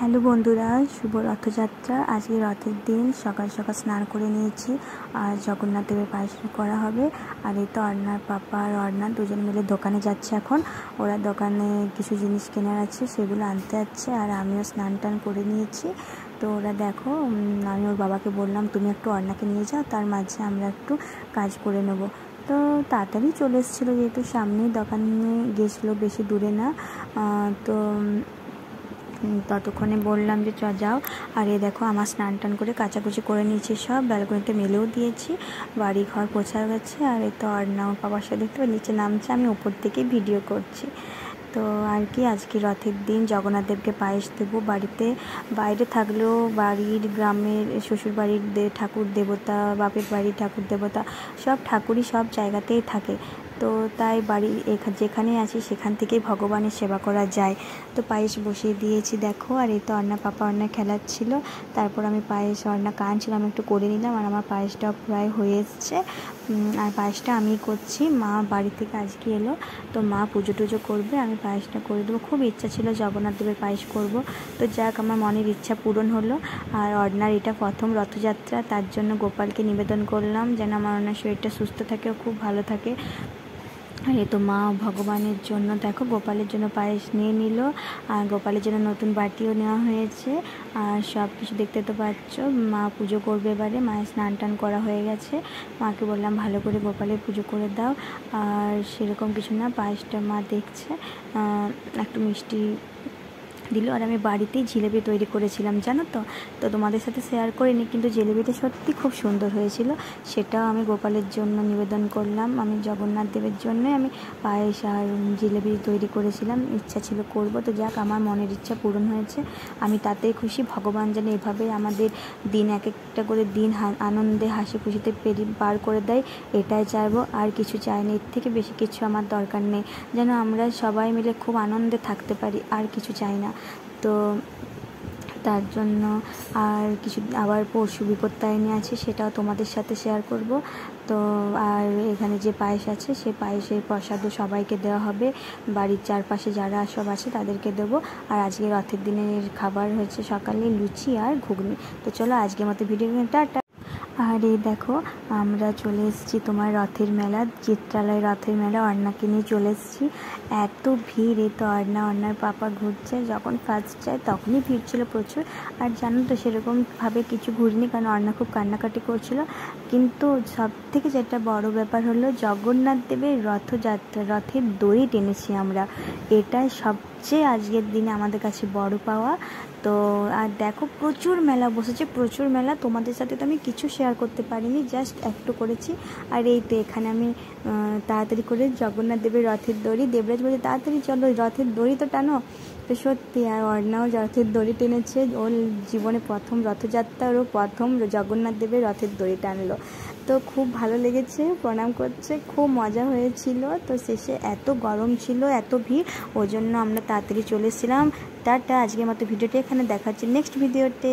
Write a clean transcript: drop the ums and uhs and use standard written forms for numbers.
Hello বন্ধুরা, শুভ রথযাত্রা। আজকে রথের দিন সকাল সকাল স্নান করে নিয়েছি আর জগন্নাথ দেবের পায়েস করা হবে। আর এই তো অর্ণার পাপা আর অর্ণা দুজন মিলে দোকানে যাচ্ছে। এখন ওরা দোকানে কিছু জিনিস কেনার আছে, সেগুলো আনতে যাচ্ছে। আর আমিও স্নান টান করে নিয়েছি। তো ওরা দেখো, আমি ওর বাবাকে বললাম তুমি একটু অর্ণাকে নিয়ে যাও, তার মাঝে আমরা একটু কাজ করে নেব। তো তাড়াতাড়ি চলে এসেছিলো, যেহেতু সামনেই দোকানে গিয়েছিলো, বেশি দূরে না। তো ততক্ষণে বললাম যে যাও। আর এ দেখো, আমার স্নান টান করে কাচাকুচি করে নিয়েছি, সব ব্যালকনিতে মেলেও দিয়েছি, বাড়ি ঘর পোছা গেছে। আর এই তো অর্ণা বাবার সাথে দেখতে নিচে নামছে, আমি উপর থেকেই ভিডিও করছি। তো আর কি, আজকে রথের দিন জগন্নাথ দেবকে পায়েস দেবো বাড়িতে। বাইরে থাকলেও বাড়ির, গ্রামের, শ্বশুর বাড়ির ঠাকুর দেবতা, বাপের বাড়ির ঠাকুর দেবতা, সব ঠাকুরই সব জায়গাতেই থাকে। তো তাই বাড়ি যেখানে আছি সেখান থেকেই ভগবানের সেবা করা যায়। তো পায়েস বসিয়ে দিয়েছি দেখো। আর এই তো অর্ণা পাপা অর্ণা খেলাচ্ছিল, তারপর আমি পায়েস, অর্ণা কাঁদছিল, আমি একটু করে নিলাম। আর আমার পায়েসটাও প্রায় হয়ে এসছে। আর পায়েসটা আমি করছি, মা বাড়ি থেকে আজকে এলো, তো মা পুজো টুজো করবে, আমি পায়েসটা করে দেবো। খুব ইচ্ছা ছিল জগন্নাথ দেবের পায়েস করব, তো যাক, আমার মনের ইচ্ছা পূরণ হলো। আর অর্ণার এটা প্রথম রথযাত্রা, তার জন্য গোপালকে নিবেদন করলাম যেন আমার অর্ণার শরীরটা সুস্থ থাকে ও খুব ভালো থাকে। আর এই তো মা ভগবানের জন্য দেখো গোপালের জন্য পায়েস নিয়ে নিল, আর গোপালের জন্য নতুন বাটিও নেওয়া হয়েছে। আর সব কিছু দেখতে তো পাচ্ছ। মা পুজো করবে এবারে, মায়ের স্নান টান করা হয়ে গেছে। মাকে বললাম ভালো করে গোপালের পুজো করে দাও। আর সেরকম কিছু না, পায়েসটা মা দেখছে, একটু মিষ্টি দিল। আর আমি বাড়িতেই জিলেবি তৈরি করেছিলাম জানো তো, তোমাদের সাথে শেয়ার করিনি, কিন্তু জিলেবিটা সত্যি খুব সুন্দর হয়েছিল। সেটাও আমি গোপালের জন্য নিবেদন করলাম। আমি জগন্নাথ দেবের জন্যই আমি পায়েস আর জিলেবি তৈরি করেছিলাম, ইচ্ছা ছিল করব। তো যাক, আমার মনের ইচ্ছা পূরণ হয়েছে, আমি তাতেই খুশি। ভগবান যেন এভাবে আমাদের দিন, এক একটা করে দিন আনন্দে হাসি খুশিতে পার করে দেয়, এটাই চাইবো। আর কিছু চাই না, এর থেকে বেশি কিছু আমার দরকার নেই। যেন আমরা সবাই মিলে খুব আনন্দে থাকতে পারি, আর কিছু চাই না। তো তার জন্য আর কিছু, আবার পরশু বিপত্তারিণী আছে, সেটাও তোমাদের সাথে শেয়ার করব। তো আর এখানে যে পায়েস আছে, সেই পায়েসের প্রসাদও সবাইকে দেওয়া হবে, বাড়ির চারপাশে যারা সব আছে তাদেরকে দেবো। আর আজকে রথের দিনের খাবার হয়েছে সকালে লুচি আর ঘুগনি। তো চলো, আজকের মতো ভিডিও টাটা। আর এই দেখো, আমরা চলে এসেছি তোমার রথের মেলা, চিত্রালয় রথের মেলা, অর্ণাকে নিয়ে চলে এসেছি। এত ভিড়, এই তো অর্ণার পাপা ঘুরছে, যখন ফার্স্ট যায় তখনই ভিড় ছিল প্রচুর। আর জানো তো, সেরকমভাবে কিছু ঘুরিনি, কারণ অর্ণা খুব কান্নাকাটি করছিল। কিন্তু সব থেকে যেটা বড় ব্যাপার হলো, জগন্নাথ দেবের রথযাত্রা, রথের দড়ি টেনেছি আমরা, এটাই সবচেয়ে আজকের দিনে আমাদের কাছে বড় পাওয়া। তো আর দেখো, প্রচুর মেলা বসেছে, প্রচুর মেলা। তোমাদের সাথে তো আমি কিছু শেয়ার করতে পারিনি, জাস্ট একটু করেছি। আর এই তো এখানে আমি তাড়াতাড়ি করে জগন্নাথ দেবের রথের দড়ি, দেবরাজ বলছে তাড়াতাড়ি চলো, রথের দড়ি তো টানো। তো সত্যি, আর অর্ণাও রথের দড়ি টেনেছে, ওর জীবনে প্রথম রথযাত্রা, ও প্রথম জগন্নাথ দেবের রথের দড়ি টানলো। তো খুব ভালো লেগেছে, প্রণাম করছে, খুব মজা হয়েছিল। তো শেষে এত গরম ছিল, এত ভিড়, ওই জন্য আমরা তাড়াতাড়ি চলে এসেছিলাম। টাটা, আজকের মতো ভিডিওটি এখানে দেখাচ্ছি নেক্সট ভিডিওতে।